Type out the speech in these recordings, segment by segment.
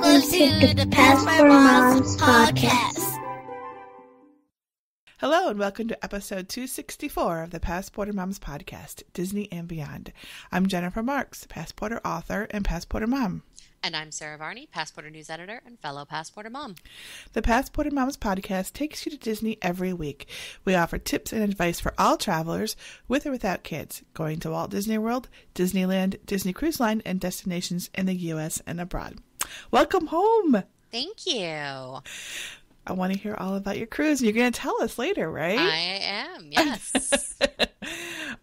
Welcome to the PassPorter Moms podcast. Hello and welcome to episode 264 of the PassPorter Moms podcast, Disney and Beyond. I'm Jennifer Marks, PassPorter author and PassPorter mom. And I'm Sara Varney, PassPorter news editor and fellow PassPorter mom. The PassPorter Moms podcast takes you to Disney every week. We offer tips and advice for all travelers, with or without kids, going to Walt Disney World, Disneyland, Disney Cruise Line, and destinations in the U.S. and abroad. Welcome home! Thank you. I want to hear all about your cruise. You're going to tell us later, right? I am, yes.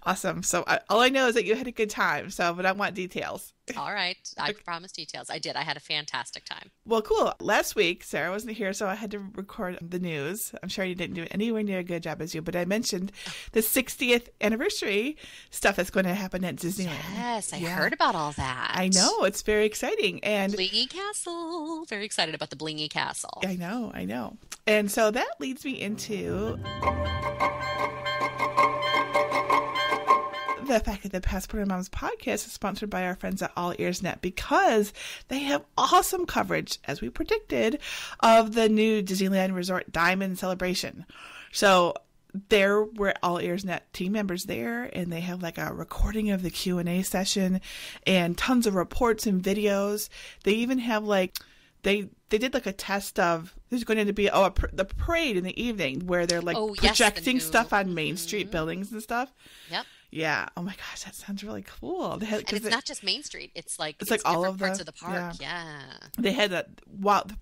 Awesome. So all I know is that you had a good time, but I want details. All right. I promise details. I did. I had a fantastic time. Well, cool. Last week, Sara wasn't here, so I had to record the news. I'm sure you didn't do anywhere near a good job as you, but I mentioned the 60th anniversary stuff that's going to happen at Disneyland. Yes, I heard about all that. I know. It's very exciting. And Blingy Castle. Very excited about the Blingy Castle. I know. And so that leads me into the fact that the PassPorter Moms podcast is sponsored by our friends at All Ears Net, because they have awesome coverage, as we predicted, of the new Disneyland Resort Diamond Celebration. So there were All Ears Net team members there, and they have like a recording of the Q&A session and tons of reports and videos. They even have they did like a test of, there's going to be the parade in the evening where they're projecting stuff on Main Street buildings and stuff. Yep. Yeah. Oh my gosh, that sounds really cool. And it's not just Main Street. It's like all different of parts of the park. Yeah. They had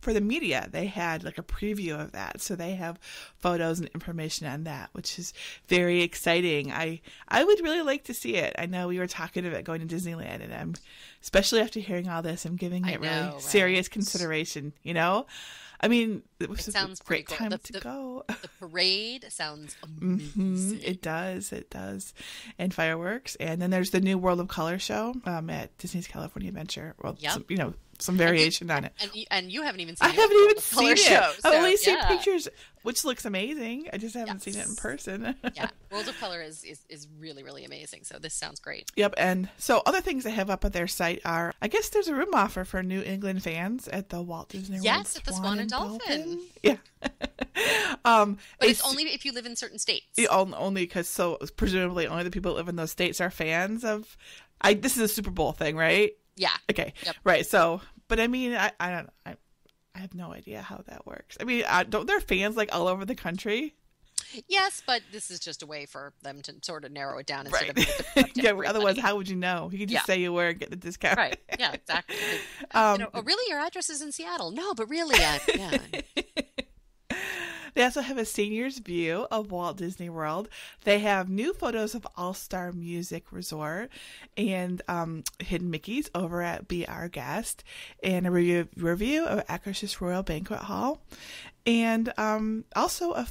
for the media, they had like a preview of that. So they have photos and information on that, which is very exciting. I would really like to see it. I know we were talking about going to Disneyland, and I'm, especially after hearing all this, I'm giving it really serious consideration, I mean, it sounds a great cool. time to go. The parade sounds amazing. It does. And fireworks. And then there's the new World of Color show at Disney's California Adventure. Well, some variation on it. And you haven't even seen it. I haven't even seen it. Show, I've only seen pictures, which looks amazing. I just haven't seen it in person. Yeah, World of Color is really, really amazing. So this sounds great. Yep. And so other things they have up at their site are, I guess there's a room offer for New England fans at the Walt Disney World. Yes, at the Swan and Dolphin. Yeah. But it's only if you live in certain states. Only because presumably only the people that live in those states are fans of. This is a Super Bowl thing, right? Yeah. Okay. Yep. Right. So, but I mean, I have no idea how that works. I mean, don't their fans all over the country? Yes, but this is just a way for them to sort of narrow it down. Right. Yeah. Otherwise, how would you know? You could just say you were and get the discount. Right. Yeah. Exactly. Really, your address is in Seattle? No, but really, yeah. They also have a senior's view of Walt Disney World. They have new photos of All-Star Music Resort and Hidden Mickeys over at Be Our Guest, and a review of Akershus Royal Banquet Hall, and also an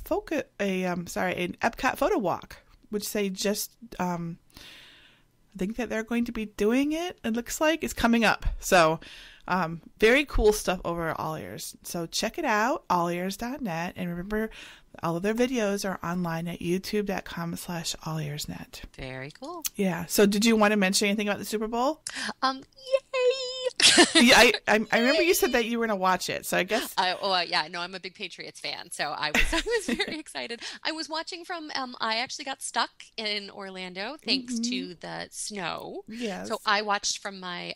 Epcot photo walk, which they just I think that they're going to be doing it. It looks like it's coming up. So. Very cool stuff over at All Ears. So check it out, allears.net. And remember, all of their videos are online at youtube.com/allearsnet. Very cool. Yeah. So did you want to mention anything about the Super Bowl? Yay! Yeah, I remember you said that you were going to watch it. So I guess. I'm a big Patriots fan. So I was very excited. I was watching from, I actually got stuck in Orlando thanks to the snow. Yes. So I watched from my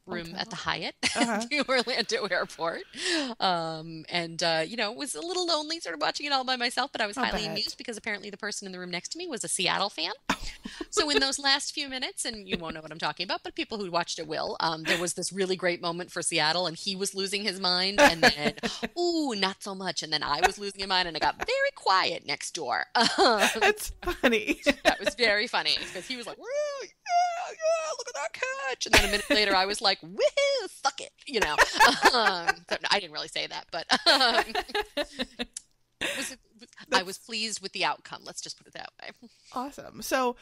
room at the Hyatt at the Orlando airport. It was a little lonely sort of watching it all by myself, but I was highly amused because apparently the person in the room next to me was a Seattle fan. So in those last few minutes, and you won't know what I'm talking about, but people who watched it will, there was this really great moment for Seattle, and he was losing his mind, and then, not so much, and then I was losing my mind, and it got very quiet next door. That's funny. That was very funny, because he was like, yeah, look at that catch, and then a minute later, I was like, woohoo, suck it, So, I didn't really say that, but I was pleased with the outcome. Let's just put it that way. Awesome. So,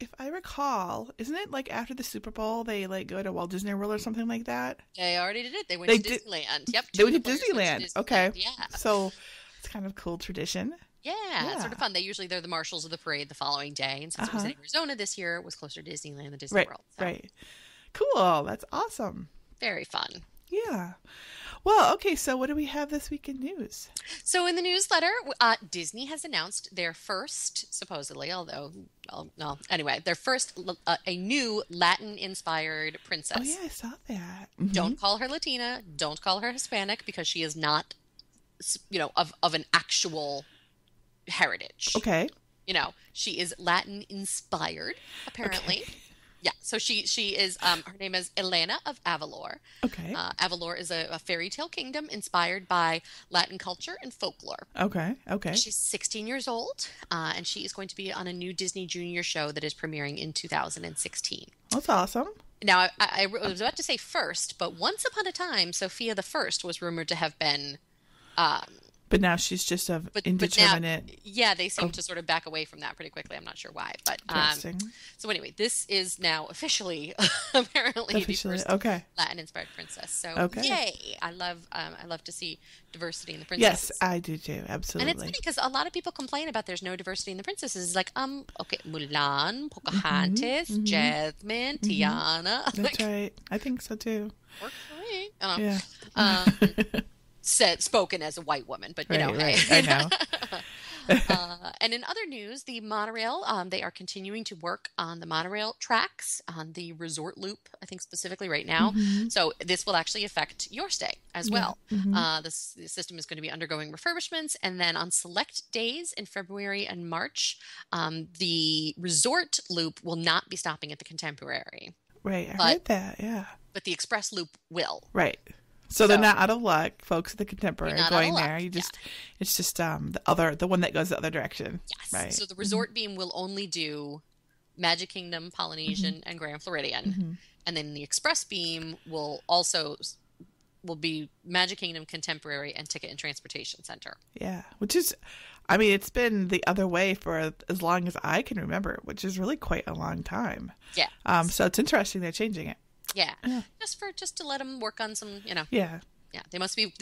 if I recall, isn't it after the Super Bowl they go to Walt Disney World or something like that? They already did it. They went to Disneyland. Yep. They went to Disneyland. Okay. Yeah. So it's kind of cool tradition. Yeah, it's sort of fun. They're the marshals of the parade the following day, and since it was in Arizona this year, it was closer to Disneyland than Disney World. So. Right. Cool. That's awesome. Very fun. Yeah. Well, okay, so what do we have this week in news? So in the newsletter, Disney has announced their first, supposedly, although, well, anyway, their first, a new Latin-inspired princess. Oh, yeah, I saw that. Mm-hmm. Don't call her Latina. Don't call her Hispanic, because she is not, of an actual heritage. Okay. She is Latin-inspired, apparently. Okay. Yeah, so she is, her name is Elena of Avalor. Okay. Avalor is a fairy tale kingdom inspired by Latin culture and folklore. Okay. She's 16 years old, and she is going to be on a new Disney Junior show that is premiering in 2016. That's awesome. Now, I was about to say first, but once upon a time, Sophia the First was rumored to have been... But now she's just indeterminate. But now, they seem to sort of back away from that pretty quickly. I'm not sure why, but so anyway, this is now officially apparently the first Latin-inspired princess. So yay! I love to see diversity in the princesses. Yes, I do too. Absolutely. And it's funny because a lot of people complain about there's no diversity in the princesses. It's like okay, Mulan, Pocahontas, Jasmine, Tiana. That's right. I think so too. Works for me. Yeah. Spoken as a white woman, but right, hey. I know. And in other news, the monorail, they are continuing to work on the monorail tracks on the resort loop, I think specifically right now. Mm-hmm. So this will actually affect your stay as well. Mm-hmm. The system is going to be undergoing refurbishments, and then on select days in February and March, the resort loop will not be stopping at the Contemporary. Right, I heard that, yeah. But the express loop will. Right. So they're not out of luck, folks at the Contemporary going there. It's just the one that goes the other direction. Yes. Right. So the resort beam will only do Magic Kingdom, Polynesian, and Grand Floridian, and then the express beam will be Magic Kingdom, Contemporary, and Ticket and Transportation Center. Yeah, which is, it's been the other way for as long as I can remember, which is really quite a long time. Yeah. So it's interesting they're changing it. Yeah. Just to let them work on some, Yeah. Yeah, they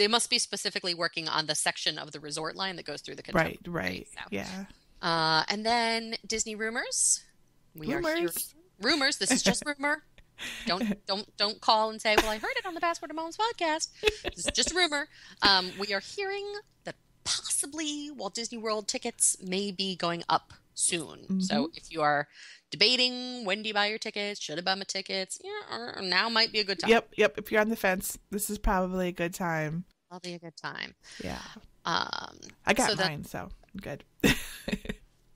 must be specifically working on the section of the resort line that goes through the Contemporary. Right. So. Yeah. And then Disney rumors. We are hearing rumors. This is just rumor. Don't call and say, "Well, I heard it on the PassPorter Moms podcast." This is just a rumor. We are hearing that possibly Walt Disney World tickets may be going up soon. Mm-hmm. So if you are debating when do you buy your tickets, should I buy my tickets, now might be a good time. Yep. If you're on the fence, this is probably a good time. Probably a good time. Yeah. I got mine, so I'm good.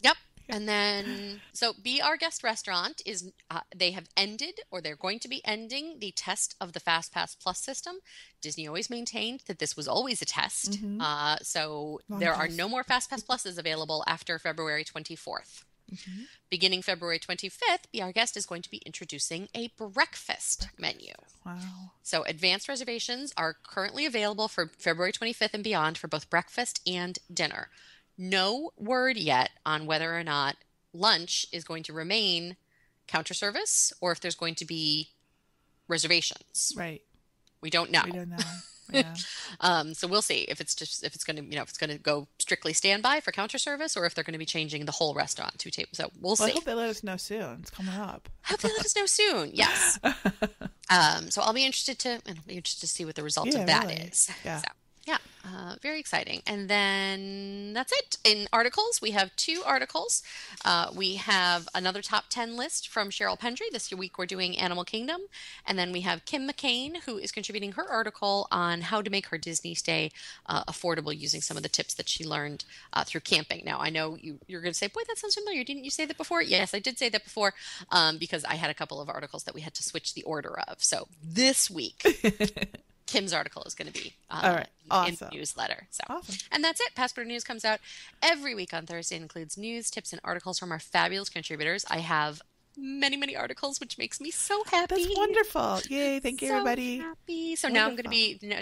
Yep. And then, so Be Our Guest Restaurant is, they have ended, or they're going to be ending, the test of the FastPass Plus system. Disney always maintained that this was always a test. Mm-hmm. So there are no more FastPass Pluses available after February 24th. Mm-hmm. Beginning February 25th, Be Our Guest is going to be introducing a breakfast menu. Wow. So advanced reservations are currently available for February 25th and beyond for both breakfast and dinner. No word yet on whether or not lunch is going to remain counter service or if there's going to be reservations. Right. We don't know. Yeah. So we'll see if it's going to go strictly standby for counter service or if they're going to be changing the whole restaurant to table. So we'll see. I hope they let us know soon. It's coming up. I hope they let us know soon. Yes. So I'll be interested to see what the result of that is. Yeah. So, very exciting. And then that's it. In articles, we have 2 articles. We have another top 10 list from Cheryl Pendry. This week we're doing Animal Kingdom. And then we have Kim McCain, who is contributing her article on how to make her Disney stay affordable using some of the tips that she learned through camping. Now, I know you're going to say, boy, that sounds familiar. Didn't you say that before? Yes, I did say that before because I had a couple of articles that we had to switch the order of. So this week... Kim's article is going to be awesome. in the newsletter. So, awesome. And that's it. PassPorter News comes out every week on Thursday. It includes news, tips, and articles from our fabulous contributors. I have many, many articles, which makes me so happy. That's wonderful. Yay. Thank you, everybody. Happy. So wonderful.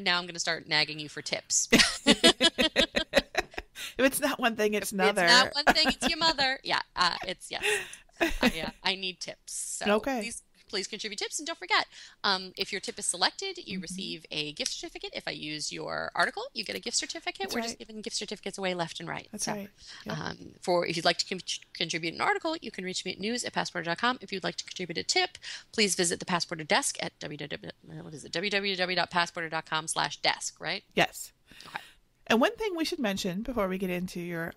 now I'm going to start nagging you for tips. If it's not one thing, it's another. It's not one thing, it's your mother. Yeah. Yes. I need tips. So okay. please contribute tips. And don't forget, if your tip is selected, you receive a gift certificate. If I use your article, you get a gift certificate. That's We're right. just giving gift certificates away left and right. That's right. Yep. If you'd like to contribute an article, you can reach me at news@passporter.com. If you'd like to contribute a tip, please visit the PassPorter desk at www.passporter.com/desk, right? Yes. Okay. And one thing we should mention before we get into your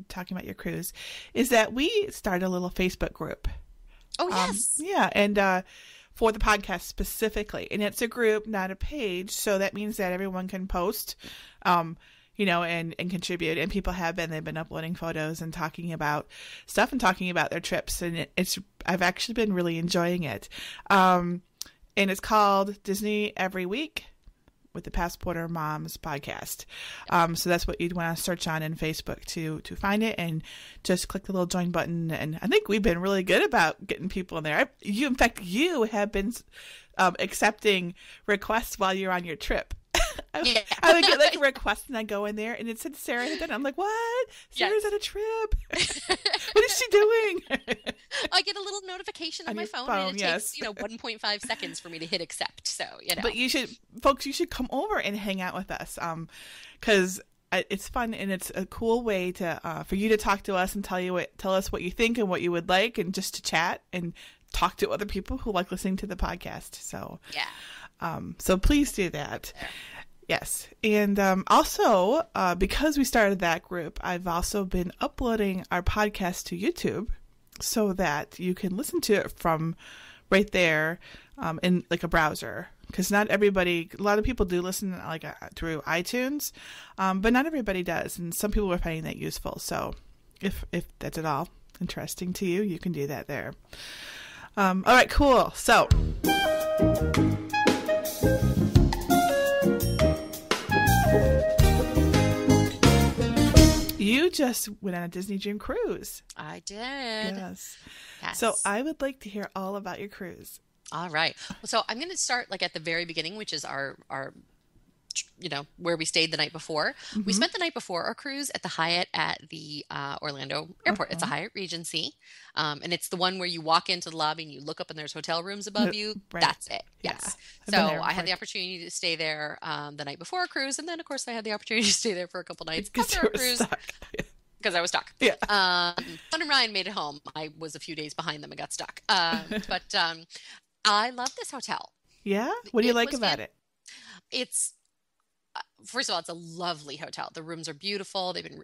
talking about your cruise is that we started a little Facebook group. Oh, yes. Yeah, and for the podcast specifically. And it's a group, not a page. So that means that everyone can post, and contribute. And people they've been uploading photos and talking about stuff and talking about their trips. And I've actually been really enjoying it. And it's called Disney Every Week with the PassPorter Moms podcast. So that's what you'd want to search on in Facebook to find it, and just click the little join button. And I think we've been really good about getting people in there. In fact, you have been accepting requests while you're on your trip. Yeah. I would get a request and I go in there and it said Sarah had done it. I'm like, what? Sarah's on a trip. What is she doing? I get a little notification on my phone, and it takes 1.5 seconds for me to hit accept. So But you should come over and hang out with us, because it's fun and it's a cool way to for you to talk to us and tell us what you think and what you would like, and just to chat and talk to other people who like listening to the podcast. So so please do that. Yes. And also, because we started that group, I've also been uploading our podcast to YouTube so that you can listen to it from right there in like a browser. Because not everybody, a lot of people do listen through iTunes, but not everybody does. And some people are finding that useful. So if that's at all interesting to you, you can do that there. All right, cool. So... You just went on a Disney Dream cruise. I did. Yes. So I would like to hear all about your cruise. All right. Well, so I'm going to start at the very beginning, which is our where we stayed the night before. Mm-hmm. We spent the night before our cruise at the Hyatt at the Orlando airport. It's a Hyatt Regency. And it's the one where you walk into the lobby and you look up and there's hotel rooms above you. Right. That's it. Yes. Yeah. So I had the opportunity to stay there the night before our cruise. And then, of course, I had the opportunity to stay there for a couple nights after our cruise. Because I was stuck. Yeah. Fun and Ryan made it home. I was a few days behind them and got stuck. But I love this hotel. Yeah? What do you like about it? It's... First of all, it's a lovely hotel. The rooms are beautiful. They've been,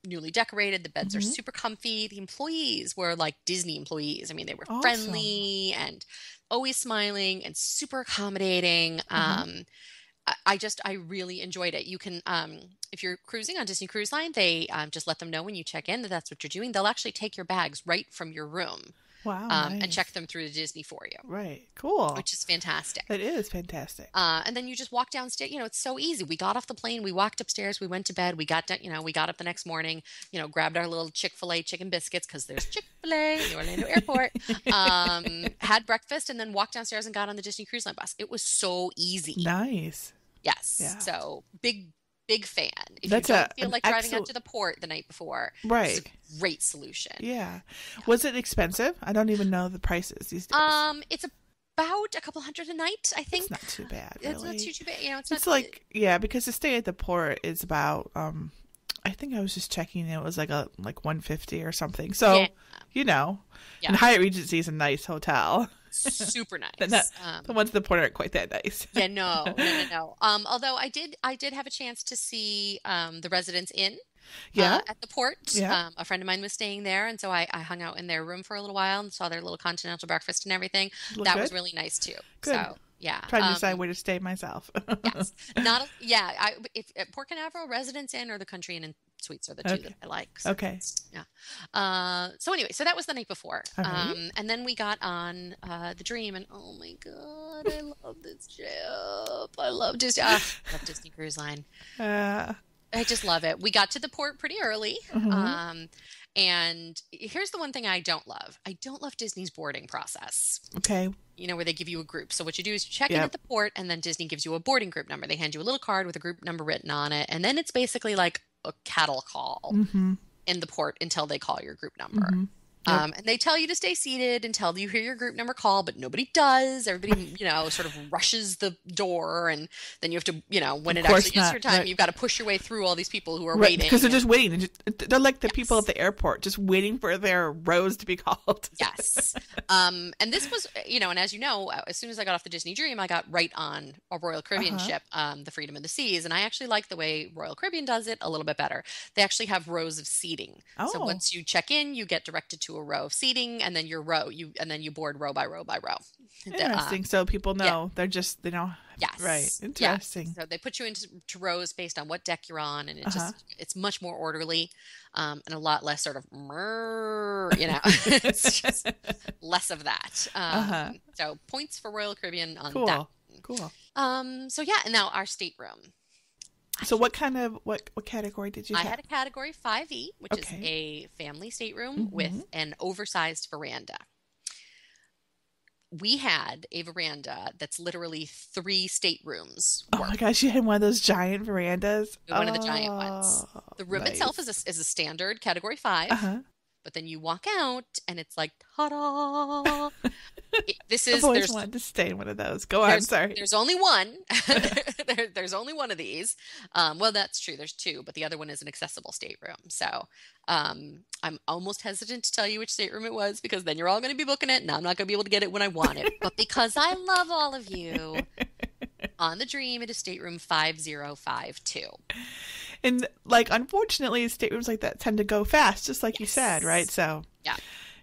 newly decorated. The beds are super comfy. The employees were like Disney employees. I mean, they were friendly and always smiling and super accommodating. I really enjoyed it. You can, if you're cruising on Disney Cruise Line, they just let them know when you check in that that's what you're doing. They'll actually take your bags right from your room. Wow. Nice. And check them through to Disney for you. Right. Cool. Which is fantastic. It is fantastic. And then you just walk downstairs. It's so easy. We got off the plane. We walked upstairs. We went to bed. We got down, we got up the next morning, grabbed our little Chick-fil-A chicken biscuits because there's Chick-fil-A in the Orlando airport. Had breakfast and then walked downstairs and got on the Disney Cruise Line bus. It was so easy. Nice. Yes. Yeah. So big fan. If That's you don't feel like driving out to the port the night before, right? It's a great solution. Yeah. Was it expensive? I don't even know the prices these days. It's about a couple $100 a night, I think. It's not too bad. Really. It's not too bad. It's like because to stay at the port is about I think I was just checking. It was like $150 or something. So and Hyatt Regency is a nice hotel. Super nice. The ones at the port aren't quite that nice. Yeah, no. Although I did have a chance to see the Residence Inn. At the port. Yeah. A friend of mine was staying there, and so I hung out in their room for a little while and saw their little continental breakfast and everything. That was really nice too. Good. So yeah. Trying to decide where to stay myself. Yes. If Port Canaveral, Residence Inn, or the Country Inn and Suites are the two that I like. So okay. Yeah. So anyway, so that was the night before. Right. And then we got on the Dream, and oh my God, I love this ship. I love Disney. I love Disney Cruise Line. I just love it. We got to the port pretty early. And here's the one thing I don't love. I don't love Disney's boarding process. Okay. Where they give you a group. So what you do is you check in at the port, and then Disney gives you a boarding group number. They hand you a little card with a group number written on it. And then it's basically like a cattle call in the port until they call your group number. Yep. And they tell you to stay seated until you hear your group number call, but nobody does. Everybody, sort of rushes the door, and then you have to, when Of it course actually is not. your time, Right. you've got to push your way through all these people who are Right, waiting. because they're just waiting. They're like the people Yes. at the airport, just waiting for their rows to be called. Yes. And this was, and as you know, as soon as I got off the Disney Dream, I got right on a Royal Caribbean ship, the Freedom of the Seas. And I actually like the way Royal Caribbean does it a little bit better. They actually have rows of seating. So Oh. once you check in, you get directed to a row of seating, and then you board row by row by row. Interesting. So people know they know. Yes. Right. Interesting. Yes. So they put you into rows based on what deck you're on, and it's much more orderly, and a lot less sort of it's just less of that. So points for Royal Caribbean on that. Cool. So yeah, and now our stateroom. So what category did you have? I had a category 5E, which is a family stateroom with an oversized veranda. We had a veranda that's literally 3 staterooms. Oh my gosh, you had one of those giant verandas? One of the giant ones. The room nice. itself is a standard category 5. But then you walk out and it's like, ta-da! I've always wanted to stay in one of those. Go on, sorry. There's only one. There's only one of these. Well, that's true. There's 2, but the other one is an accessible stateroom. So I'm almost hesitant to tell you which stateroom it was, because then you're all going to be booking it and I'm not going to be able to get it when I want it. But because I love all of you, on the Dream, it is stateroom 5052. And unfortunately, staterooms like that tend to go fast, just like you said, right? So yeah,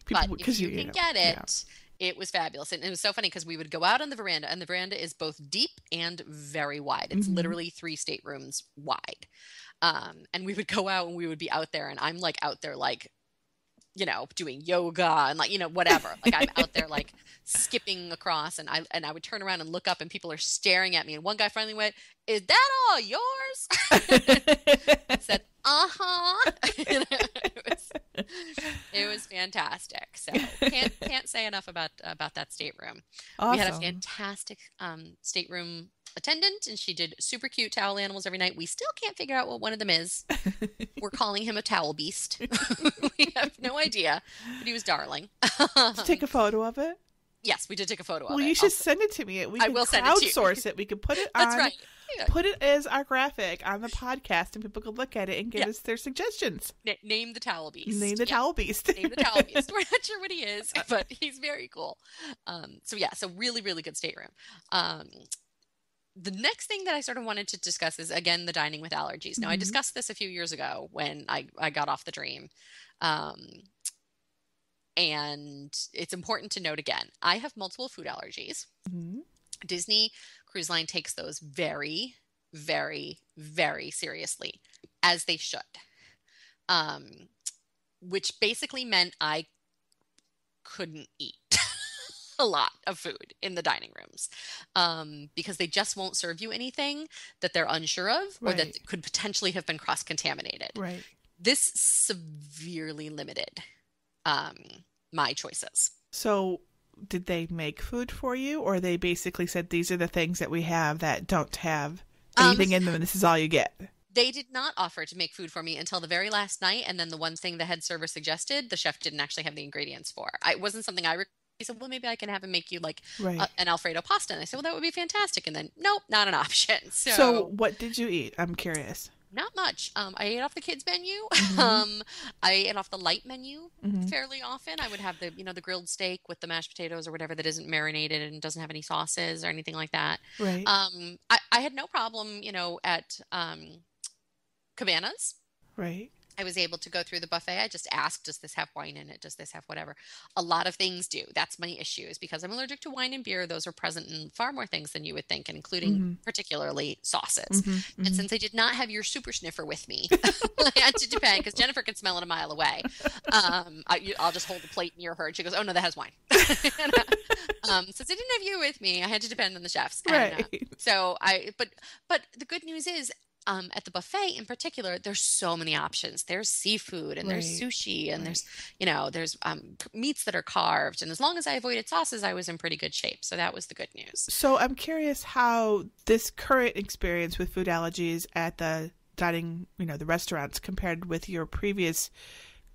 people, but if you can get it, it was fabulous. And it was so funny because we would go out on the veranda, and the veranda is both deep and very wide. It's literally 3 staterooms wide. And we would go out and we would be out there, and I'm out there doing yoga and whatever. I'm out there skipping across, and I would turn around and look up, and people are staring at me. And one guy finally went, "Is that all yours?" I said, "Uh-huh." It was fantastic. So can't say enough about that stateroom. Awesome. We had a fantastic stateroom attendant, and she did super cute towel animals every night. We still can't figure out what one of them is. We're calling him a towel beast. We have no idea, but he was darling. Did you take a photo of it? Yes, we did take a photo of it. Well, you should send it to me. I will send it to you. Crowdsource it. We could put it on. That's right. Yeah. Put it as our graphic on the podcast, and people could look at it and give us their suggestions. Name the towel beast. Name the towel beast. Name the towel beast. We're not sure what he is, but he's very cool. So really, really good stateroom. The next thing that I sort of wanted to discuss is, again, the dining with allergies. Now, I discussed this a few years ago when I got off the Dream. And it's important to note again, I have multiple food allergies. Disney Cruise Line takes those very, very, very seriously, as they should. Which basically meant I couldn't eat a lot of food in the dining rooms, because they just won't serve you anything that they're unsure of, or that could potentially have been cross-contaminated. Right. This severely limited my choices. So did they make food for you, or they basically said, these are the things that we have that don't have anything in them, and this is all you get? They did not offer to make food for me until the very last night, and then the one thing the head server suggested, the chef didn't actually have the ingredients for. It wasn't something he said, well, maybe I can have him make you an Alfredo pasta. And I said, well, that would be fantastic. And then, nope, not an option. So what did you eat? I'm curious. Not much. I ate off the kids menu. I ate off the light menu fairly often. I would have the grilled steak with the mashed potatoes or whatever that isn't marinated and doesn't have any sauces or anything like that. Right. I had no problem, at Cabanas. Right. I was able to go through the buffet. I just asked, does this have wine in it? Does this have whatever? A lot of things do. That's my issue, is because I'm allergic to wine and beer. Those are present in far more things than you would think, including particularly sauces. And since I did not have your super sniffer with me, I had to depend, because Jennifer can smell it a mile away. I'll just hold the plate near her, and she goes, oh, no, that has wine. Since I didn't have you with me, I had to depend on the chefs. Right. But the good news is, at the buffet in particular, there's so many options. There's seafood, and there's sushi, and there's meats that are carved. And as long as I avoided sauces, I was in pretty good shape. So that was the good news. So I'm curious how this current experience with food allergies at the dining, the restaurants, compared with your previous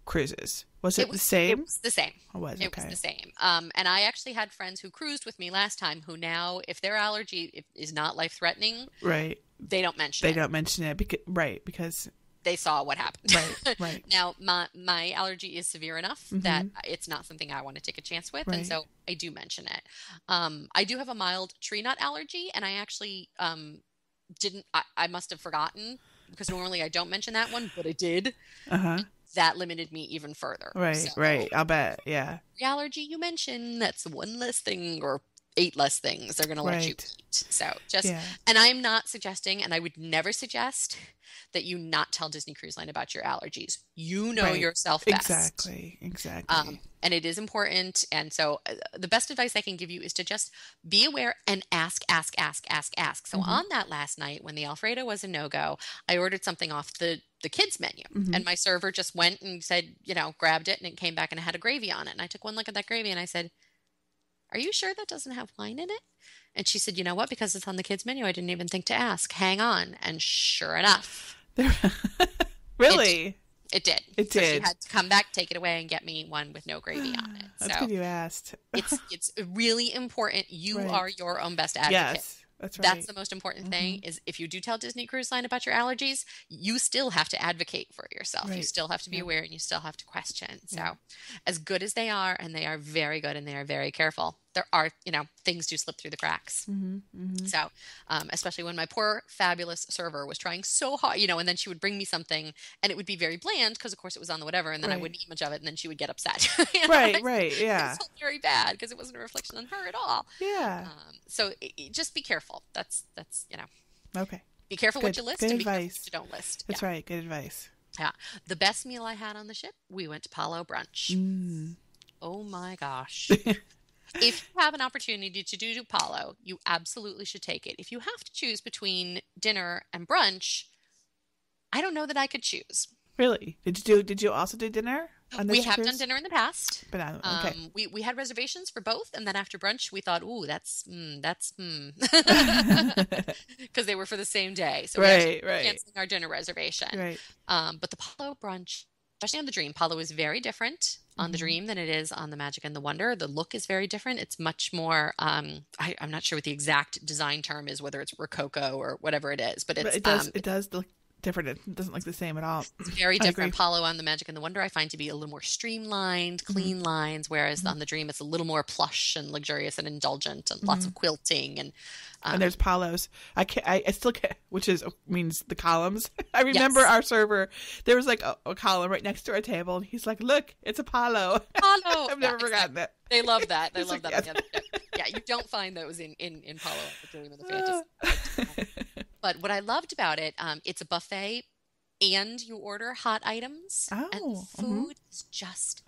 cruises. Was it the same? It was the same. It was, It okay. was the same. And I actually had friends who cruised with me last time who now, if their allergy is not life-threatening, Right. they don't mention They it. don't mention it because They saw what happened. right. Now, my allergy is severe enough that it's not something I want to take a chance with, and Right. so I do mention it. I do have a mild tree nut allergy, and I actually didn't. I must have forgotten because normally I don't mention that one, but I did. Uh-huh. That limited me even further. Right, So, right. I'll bet. Yeah. the allergy you mention, that's one less thing or 8 less things they're going to let you Right. eat. So just, Yeah. and I'm not suggesting, and I would never suggest that you not tell Disney Cruise Line about your allergies. You know Right. yourself best. Exactly. And it is important. And so the best advice I can give you is to just be aware and ask, ask, ask, ask, ask. So on that last night when the Alfredo was a no-go, I ordered something off the kids menu, and my server just went and said, grabbed it, and it came back and it had a gravy on it. And I took one look at that gravy and I said, "Are you sure that doesn't have wine in it?" And she said, "You know what? Because it's on the kids menu, I didn't even think to ask. Hang on." And sure enough, Really? it did. It So she did. had to come back, take it away, and get me one with no gravy on it. That's So good you asked. it's really important. You Right. are your own best advocate. Yes. That's right. That's the most important thing is if you do tell Disney Cruise Line about your allergies, you still have to advocate for yourself. You Right. still have to be aware and you still have to question. So Yeah. as good as they are, and they are very good and they are very careful, there are, things do slip through the cracks. So, especially when my poor fabulous server was trying so hard, and then she would bring me something and it would be very bland because of course it was on the whatever, and then I Right. wouldn't eat much of it, and then she would get upset. Right. Yeah. It felt very bad because it wasn't a reflection on her at all. Yeah. So just be careful. That's Okay. be careful what you list Good and be careful advice. what you don't list. That's right. Good advice. Yeah. The best meal I had on the ship, we went to Palo Brunch. Oh my gosh. If you have an opportunity to do Palo, you absolutely should take it. If you have to choose between dinner and brunch, I don't know that I could choose. Really? Did you also do dinner on this We have cruise? done dinner in the past. But okay. We had reservations for both, and then after brunch, we thought, "Ooh, that's because they were for the same day." So we actually Right. canceling our dinner reservation. Right. But the Palo brunch, especially on the Dream, Palo is very different on the Dream than it is on the Magic and the Wonder. The look is very different. It's much more. I'm not sure what the exact design term is, whether it's Rococo or whatever it is, but it's It does look different. It doesn't look the same at all. it's very I different. agree. Palo on the Magic and the Wonder I find to be a little more streamlined, clean lines, whereas on the Dream it's a little more plush and luxurious and indulgent and lots of quilting and And there's Palos. I still can't, means the columns. I remember Yes. our server. There was like a column right next to our table, and he's like, "Look, it's a Palo." Palo. I've never forgotten that. They love that. They It's love like, that on the other ship. Yeah, you don't find those in Palo at the Dream and the Fantasy. But what I loved about it, it's a buffet, and you order hot items, and Oh, the food is just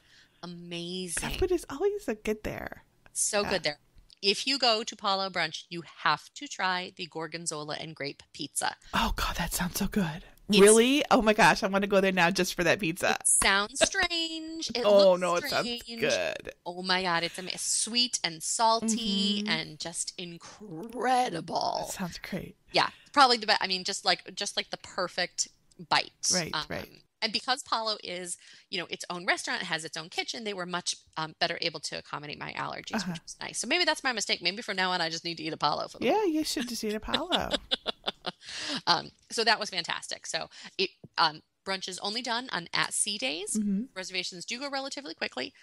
amazing. Food is always a good there. So good there. If you go to Palo Brunch, you have to try the gorgonzola and grape pizza. Oh God, that sounds so good. Really? Oh my gosh, I want to go there now just for that pizza. It sounds strange. It Oh looks no, it strange. sounds good. Oh my God, it's sweet and salty and just incredible. That sounds great. Yeah, probably the best. I mean, just like the perfect bite. Right, right. And because Palo is, its own restaurant, it has its own kitchen, they were much better able to accommodate my allergies, which was nice. So maybe that's my mistake. Maybe from now on, I just need to eat a Palo for the Yeah, you should just eat a Palo. So that was fantastic. So it brunch is only done on at sea days. Reservations do go relatively quickly.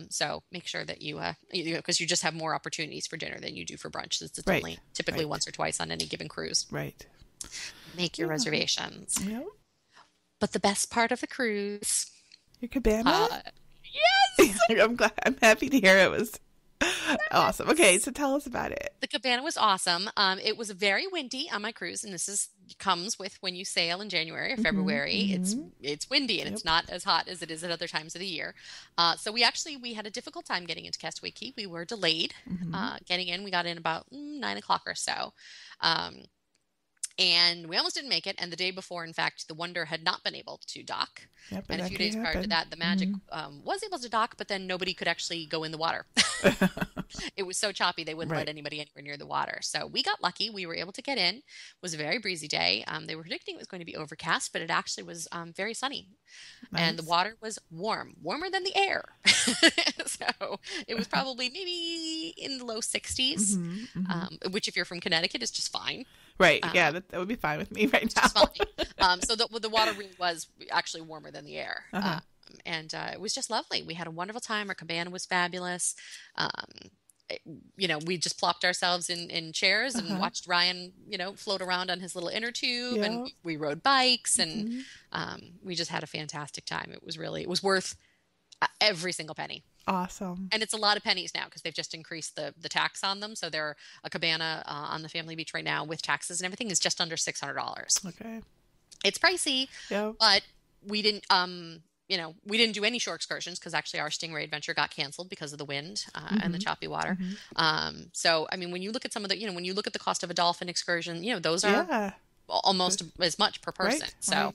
So make sure that you because you just have more opportunities for dinner than you do for brunch. Since it's Right, only typically right. once or twice on any given cruise. Right. Make your reservations. Yeah. But the best part of the cruise, Your cabana? yes, I'm happy to hear it was awesome. Okay, so tell us about it. the cabana was awesome. It was very windy on my cruise, and this comes with when you sail in January or February. It's windy and it's not as hot as it is at other times of the year. So we had a difficult time getting into Castaway Cay. We were delayed getting in. We got in about 9 o'clock or so. And we almost didn't make it. And the day before, in fact, the Wonder had not been able to dock. Yep, and a few days prior to that, the Magic was able to dock, but then nobody could actually go in the water. It was so choppy, they wouldn't let anybody anywhere near the water. So we got lucky. We were able to get in. It was a very breezy day. They were predicting it was going to be overcast, but it actually was very sunny. Nice. And the water was warmer than the air. So it was probably maybe in the low 60s, which if you're from Connecticut is just fine. Right. Yeah, that would be fine with me right now. Fine. So the water really was actually warmer than the air. And it was just lovely. We had a wonderful time. Our cabana was fabulous. We just plopped ourselves in chairs and watched Ryan, float around on his little inner tube, and we rode bikes, and we just had a fantastic time. It was worth every single penny. Awesome. And it's a lot of pennies now because they've just increased the tax on them. So a cabana on the Family Beach right now with taxes and everything is just under $600. Okay. It's pricey, but we didn't do any shore excursions because actually our Stingray adventure got canceled because of the wind and the choppy water. So, I mean, when you look at some of the, when you look at the cost of a dolphin excursion, those are almost as much per person. Right. So,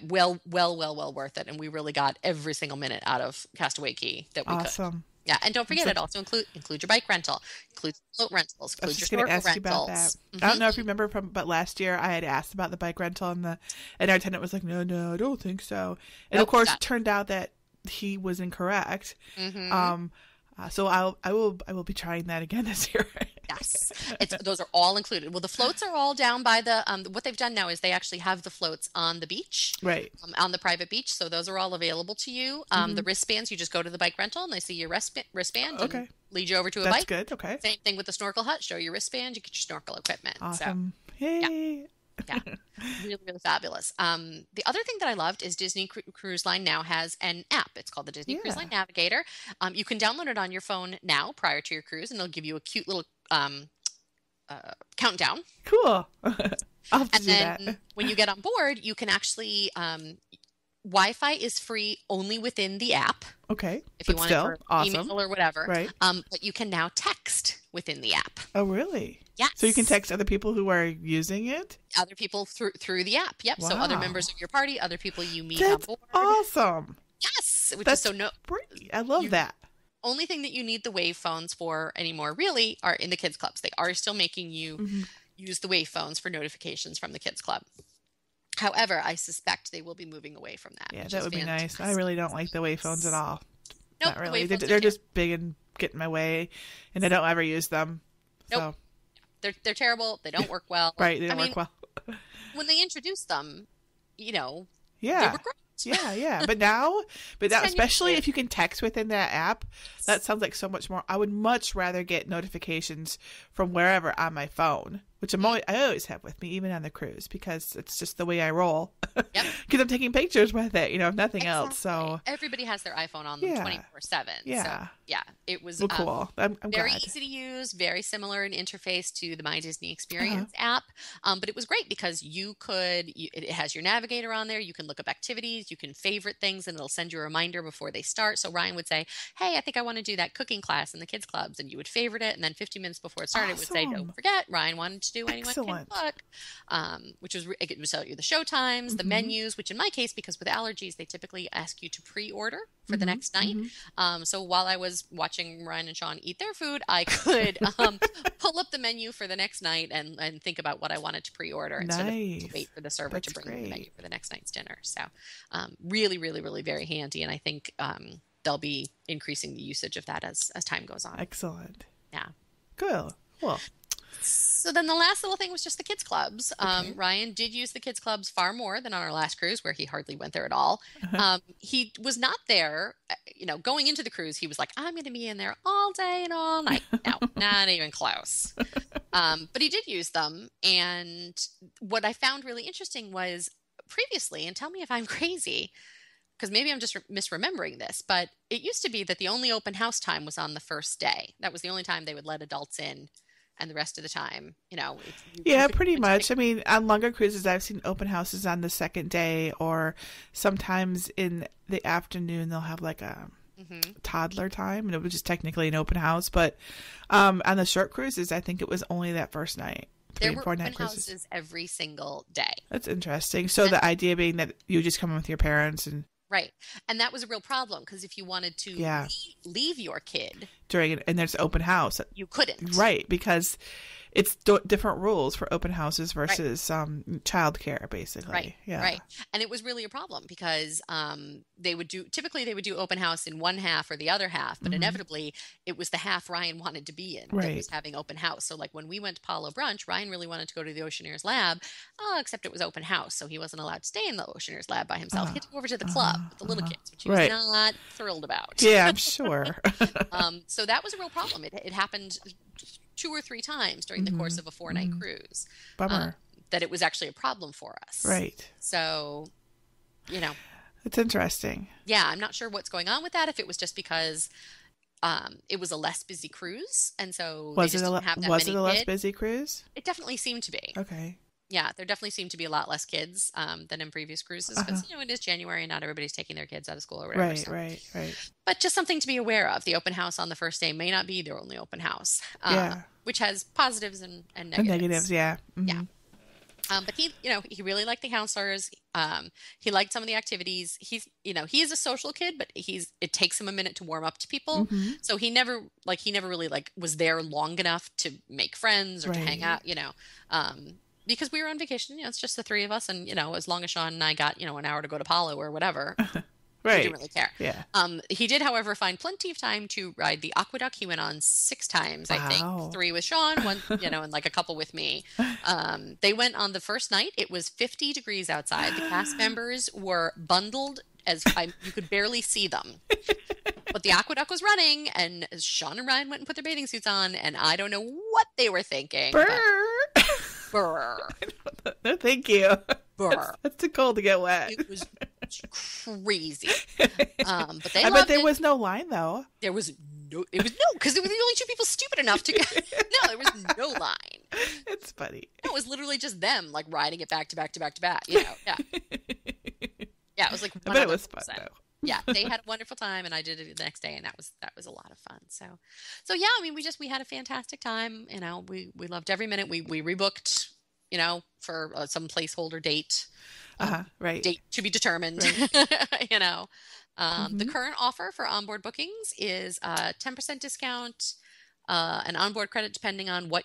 well worth it. And we really got every single minute out of Castaway Cay that we could. Yeah, and don't forget, it also include your bike rental, includes float rentals, includes your snorkel rentals. I don't know if you remember but last year I had asked about the bike rental, and our attendant was like, no, I don't think so. And of course, it turned out that he was incorrect. So I will be trying that again this year. Yes, those are all included. Well, the floats are all down by the. What they've done now is they actually have the floats on the beach, right? On the private beach, so those are all available to you. The wristbands, you just go to the bike rental and they see your wristband, and lead you over to a bike. That's good. Okay. Same thing with the snorkel hut. Show your wristband, you get your snorkel equipment. Awesome. So, yay. Yeah, really, really fabulous. The other thing that I loved is Disney Cruise Line now has an app. It's called the Disney Cruise Line Navigator. You can download it on your phone now prior to your cruise, and they'll give you a cute little countdown. Cool. I'll have to do that. When you get on board, you can actually Wi-Fi is free only within the app. Okay. If you want it for email or whatever. Right. But you can now text within the app. Oh, really? Yes. So you can text other people who are using it? Other people through the app. Yep. Wow. So other members of your party, other people you meet on board. Awesome. Yes. That's great. I love that. Only thing that you need the wave phones for anymore really are in the kids clubs. They are still making you use the wave phones for notifications from the kids club. However, I suspect they will be moving away from that. Yeah, that would be nice. I really don't like the wave phones at all. Nope, not really. They're just big and get in my way, and I don't ever use them. Nope. So. They're terrible. They don't work well. Right, they don't work well. When they introduced them, they were great. Yeah. But now, especially if you can text within that app, that sounds like so much more. I would much rather get notifications from wherever on my phone, which I always have with me, even on the cruise, because it's just the way I roll. Yep. Because I'm taking pictures with it, if nothing else. So everybody has their iPhone on them 24/7. Yeah. So, yeah, it was cool. I'm very glad. easy to use, very similar in interface to the My Disney Experience app. But it was great because it has your navigator on there. You can look up activities, you can favorite things, and it'll send you a reminder before they start. So Ryan would say, "Hey, I think I want to do that cooking class in the kids clubs," and you would favorite it, and then 50 minutes before it started, it would say, "Don't forget, Ryan wanted to do Anyone Can Cook," which was it would tell you the show times, the menus, which in my case, because with allergies, they typically ask you to pre-order for the next night. So while I was watching Ryan and Sean eat their food, I could pull up the menu for the next night and think about what I wanted to pre-order instead of wait for the server to bring the menu for the next night's dinner. So really, really, really very handy, and I think they'll be increasing the usage of that as time goes on. Excellent. Yeah. Cool. So then the last little thing was just the kids clubs. Ryan did use the kids clubs far more than on our last cruise, where he hardly went there at all. He was not there, going into the cruise. He was like, I'm going to be in there all day and all night. No, not even close. But he did use them. And what I found really interesting was previously, and tell me if I'm crazy, because maybe I'm just misremembering this, but it used to be that the only open house time was on the first day. That was the only time they would let adults in. And the rest of the time, Yeah, pretty much. I mean, on longer cruises, I've seen open houses on the second day, or sometimes in the afternoon, they'll have like a toddler time, and it was just technically an open house. But on the short cruises, I think it was only that first night. 3 There and were 4 open night cruises. houses every single day. That's interesting. So the idea being that you just come in with your parents and Right. And that was a real problem because if you wanted to leave your kid during it, and there's open house, you couldn't. Right, because it's different rules for open houses versus childcare, basically. Right. Yeah. Right. And it was really a problem because typically they would do open house in one half or the other half, but inevitably it was the half Ryan wanted to be in that was having open house. So like when we went to Palo Brunch, Ryan really wanted to go to the Oceaneers lab, except it was open house. So he wasn't allowed to stay in the Oceaneers lab by himself. He had to go over to the club with the little kids, which he was not thrilled about. Yeah, I'm sure. So that was a real problem. It happened 2 or 3 times during the course of a 4-night cruise. Bummer. That it was actually a problem for us. Right. So, it's interesting. Yeah, I'm not sure what's going on with that. If it was just because it was a less busy cruise, and so they just didn't have that many kids. Was it a less busy cruise? It definitely seemed to be. Okay. Yeah, there definitely seemed to be a lot less kids than in previous cruises because it is January and not everybody's taking their kids out of school or whatever. Right. But just something to be aware of. The open house on the first day may not be their only open house, which has positives and negatives. And negatives, yeah. Mm-hmm. Yeah. But he really liked the counselors. He liked some of the activities. He is a social kid, but it takes him a minute to warm up to people. So he never really was there long enough to make friends or to hang out, because we were on vacation. It's just the 3 of us, and as long as Sean and I got an hour to go to Palo or whatever, we didn't really care. Yeah. He did, however, find plenty of time to ride the aqueduct. He went on 6 times, I think. 3 with Sean, 1, and like a couple with me. They went on the first night. It was 50 degrees outside. The cast members were bundled you could barely see them. But the aqueduct was running, and Sean and Ryan went and put their bathing suits on, and I don't know what they were thinking. Brr. No, thank you. Brr. That's too cold to get wet. It was crazy. But I bet there was no line though. There was no. It was because there were the only 2 people stupid enough to. No, there was no line. It's funny. No, it was literally just them like riding it back to back to back to back. Yeah. Yeah, it was like. I bet it was fun though. Yeah, they had a wonderful time, and I did it the next day, and that was a lot of fun. So yeah, I mean, we had a fantastic time. We loved every minute. We rebooked, for some placeholder date. Right. Date to be determined. Right. The current offer for onboard bookings is a 10% discount, an onboard credit depending on what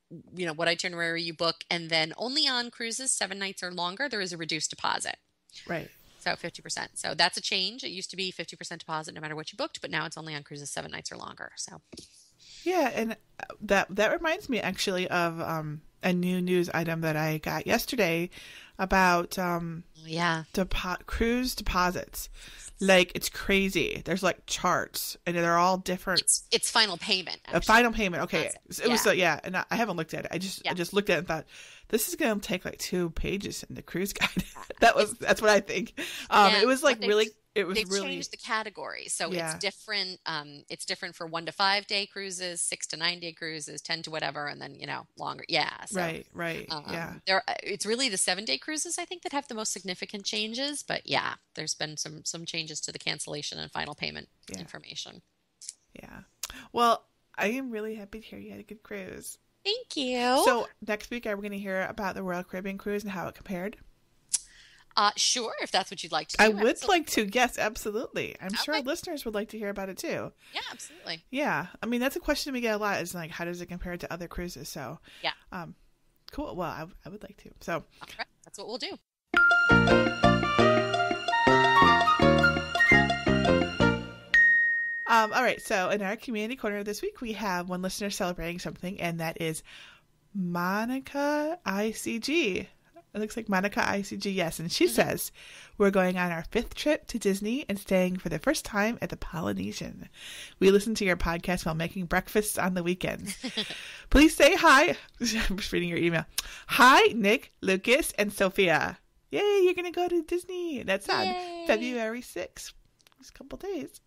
what itinerary you book, and then only on cruises 7 nights or longer there is a reduced deposit. Right. So 50%. So that's a change. It used to be 50% deposit no matter what you booked, but now it's only on cruises 7 nights or longer. So. Yeah, and that reminds me actually of a new news item that I got yesterday about cruise deposits. Like, it's crazy. There's like charts, and they're all different. It's final payment. Actually. A final payment. Okay, it was and I haven't looked at it. I just looked at it and thought, this is going to take like 2 pages in the cruise guide. That's what I think. It was like really. They've changed the categories, so it's different. It's different for 1 to 5 day cruises, 6 to 9 day cruises, 10 to whatever, and then longer. Yeah. So, right. It's really the 7-day cruises I think that have the most significant changes, but there's been some changes to the cancellation and final payment information. Yeah. Well, I am really happy to hear you had a good cruise. Thank you. So next week, are we going to hear about the Royal Caribbean cruise and how it compared? Sure, if that's what you'd like to do. I would like to. Yes, absolutely. I'm sure our listeners would like to hear about it too. Yeah, absolutely. Yeah. I mean, that's a question we get a lot is like, how does it compare to other cruises? So, cool. Well, I would like to. So, all right. That's what we'll do. All right. So, in our community corner this week, we have one listener celebrating something, and that is Monica ICG. It looks like Monica ICG, yes. And she says, we're going on our 5th trip to Disney and staying for the first time at the Polynesian. We listen to your podcast while making breakfasts on the weekends. Please say hi. I'm just reading your email. Hi, Nick, Lucas, and Sophia. Yay, you're going to go to Disney. That's on February 6th. Just a couple days.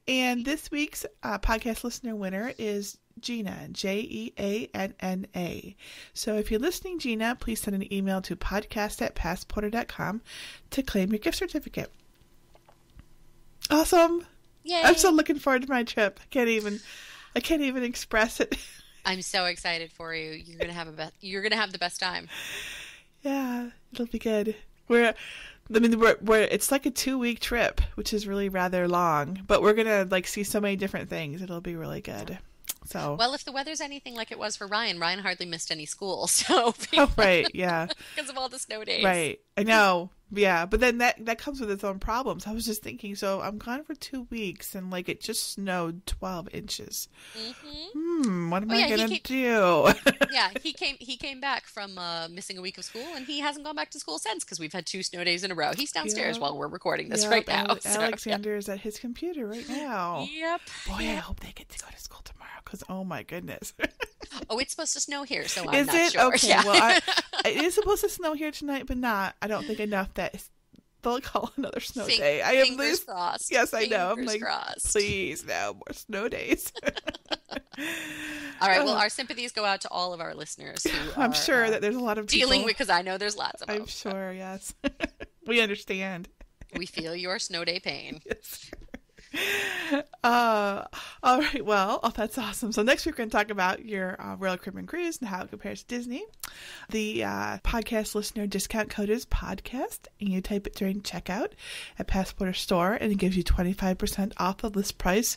And this week's podcast listener winner is Gina, Jeanna. So if you're listening, Gina, please send an email to podcast@passporter.com to claim your gift certificate. Awesome. Yay. I'm so looking forward to my trip. I can't even express it. I'm so excited for you. You're gonna have the best time. Yeah, it'll be good. We're it's like a 2-week trip, which is really rather long, but we're gonna like see so many different things. It'll be really good. So, well, if the weather's anything like it was for Ryan hardly missed any school. So, oh, right, yeah, because of all the snow days. Right, I know. Yeah, but then that comes with its own problems. I was just thinking, so I'm gone for 2 weeks, and like it just snowed 12 inches. What am I gonna do? Yeah, he came back from missing a week of school, and he hasn't gone back to school since because we've had 2 snow days in a row. He's downstairs while we're recording this right now. Alexander is at his computer right now. Yep. Boy, I hope they get to go to school tomorrow because oh my goodness. Oh, it's supposed to snow here, so I'm not is it sure. okay? Yeah. Well, it is supposed to snow here tonight, but not. I don't think enough that they'll call another snow day. I am fingers crossed. Yes, I know. I'm like, crossed. Please, no more snow days. All right. Well, our sympathies go out to all of our listeners. I'm sure that there's a lot of people dealing with, because I know there's lots of them. I'm sure. Yes, we understand. We feel your snow day pain. Yes. All right. Well, that's awesome. So next week we're going to talk about your Royal Caribbean cruise and how it compares to Disney. The podcast listener discount code is podcast, and you type it during checkout at PassPorter store, and it gives you 25% off the list price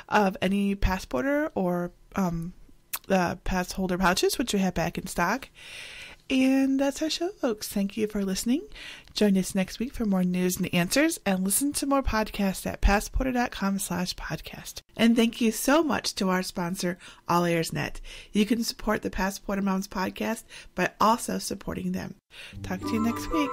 of any PassPorter or pass holder pouches, which we have back in stock. And that's our show, folks. Thank you for listening. Join us next week for more news and answers, and listen to more podcasts at passporter.com/podcast. And thank you so much to our sponsor, All Airs Net. You can support the PassPorter Moms podcast by also supporting them. Talk to you next week.